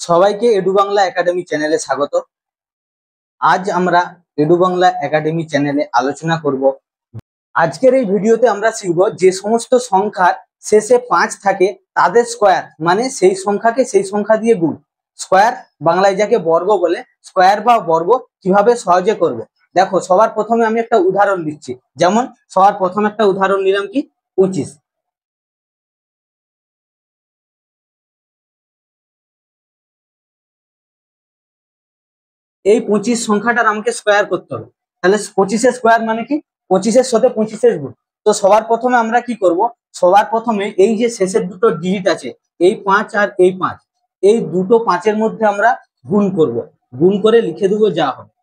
সবাইকে edu Bangla academy চ্যানেলে স্বাগত। আজ আমরা এডু বাংলা একাডেমি চ্যানেলে আলোচনা করব। আজকের এই ভিডিওতে আমরা শিখব যে সমস্ত সংখ্যার শেষে 5 থাকে তাদের স্কয়ার, মানে সেই সংখ্যাকে সেই সংখ্যা দিয়ে গুণ। স্কয়ার বাংলায় যাকে বর্গ বলে, স্কয়ার বা বর্গ কিভাবে সহজে করব। দেখো, সবার প্রথমে আমি একটা উদাহরণ দিচ্ছি। যেমন সবার প্রথম একটা উদাহরণ নিলাম কি 25। এই 25 সংখ্যাটার আমাকে স্কোয়ার করতে হবে। তাহলে 25-এর স্কোয়ার মানে কি 25-এর সাথে 25-এর গুণ। তো সবার প্রথমে আমরা কি করব, সবার প্রথমে এই যে শেষের দুটো ডিজিট আছে, এই 5 আর এই 5, এই দুটো 5-এর মধ্যে আমরা গুণ করব। গুণ করে লিখে দেবো যা হবে।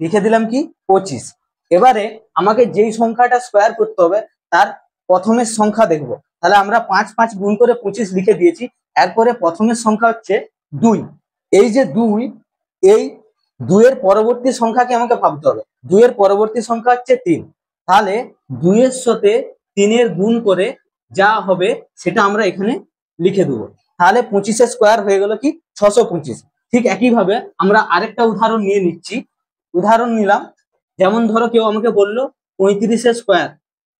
লিখে দিলাম কি 25। এবারে আমাকে যেই সংখ্যাটা স্কোয়ার করতে হবে তার প্রথমের সংখ্যা দেখব। তাহলে আমরা 5 5 গুণ করে 25 লিখে দিয়েছি। এরপরে প্রথমের সংখ্যা হচ্ছে 2। এই যে 2, এই 2 এর পরবর্তী সংখ্যাকে আমাকে ভাবতে হবে। 2 এর পরবর্তী সংখ্যা হচ্ছে 3। তাহলে 2 এর সাথে 3 এর গুণ করে যা হবে সেটা আমরা এখানে লিখে দেবো। তাহলে 25-এর স্কোয়ার হয়ে গেল কি 625। ঠিক একইভাবে আমরা আরেকটা উদাহরণ নিয়ে নিচ্ছি। উদাহরণ নিলাম, যেমন ধরো কেউ আমাকে বললো 35-এর স্কোয়ার।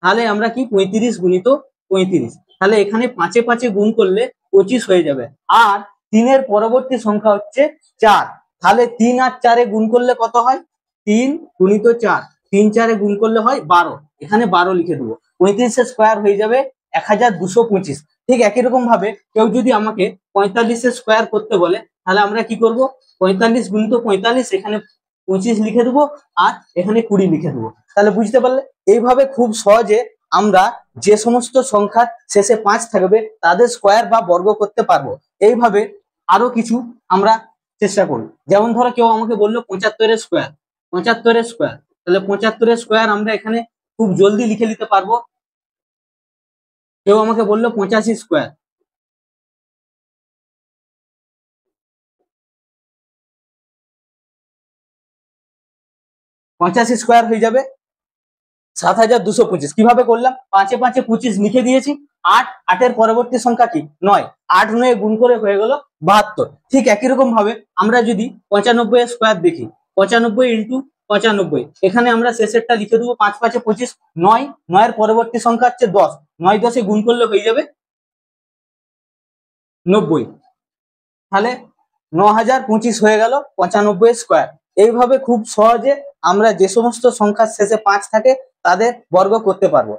তাহলে আমরা কি 35 গুণিত 35, তাহলে এখানে 5-এ 5-এ গুণ করলে 25 হয়ে যাবে। আর 3 এর পরবর্তী সংখ্যা হচ্ছে 4। তাহলে 3 আর 4-এ গুণ করলে কত হয়? 3 গুণিত 4, 3 4-এ গুণ করলে হয় 12। এখানে 12 লিখে দেবো। 35-এর স্কোয়ার হয়ে যাবে 1225। ঠিক একই রকম ভাবে কেউ যদি আমাকে 45-এর স্কোয়ার করতে বলে, তাহলে আমরা কি করব? 45 গুণিত 45, এখানে 25 লিখে দেবো আর এখানে 20 লিখে দেবো। তাহলে বুঝতে পারলে, এইভাবে খুব সহজে আমরা যে সমস্ত সংখ্যার শেষে 5 থাকবে তাদের স্কোয়ার বা বর্গ করতে পারবো। এইভাবে আরো কিছু আমরা চেষ্টা করি। যেমন ধরো কেউ আমাকে বললো 75-এর স্কোয়ার। 75-এর স্কোয়ার, তাহলে 75-এর স্কোয়ার আমরা এখানে খুব জলদি লিখে নিতে পারবো। কেউ আমাকে বললো 85 স্কোয়ার। 85 স্কোয়ার হয়ে যাবে 7225। কিভাবে করলাম? 5-এ 5-এ 25 লিখে দিয়েছি। 8, 8-এর পরবর্তী সংখ্যা কি 9, 8 9 গুণ করে হয়ে গেল 72। ঠিক একই রকম ভাবে আমরা যদি 95-এর স্কোয়ার দেখি, 95 ইন্টু 95, এখানে আমরা শেষেরটা লিখে দেবো 5 5-এ 25। 9, 9-এর পরবর্তী সংখ্যা হচ্ছে 10, 9 10-এ গুণ করলে হয়ে যাবে 90। তাহলে 9025 হয়ে গেল 95 স্কোয়ার। এইভাবে খুব সহজে আমরা যে সমস্ত সংখ্যার শেষে 5 থাকে তাদের বর্গ করতে পারবো।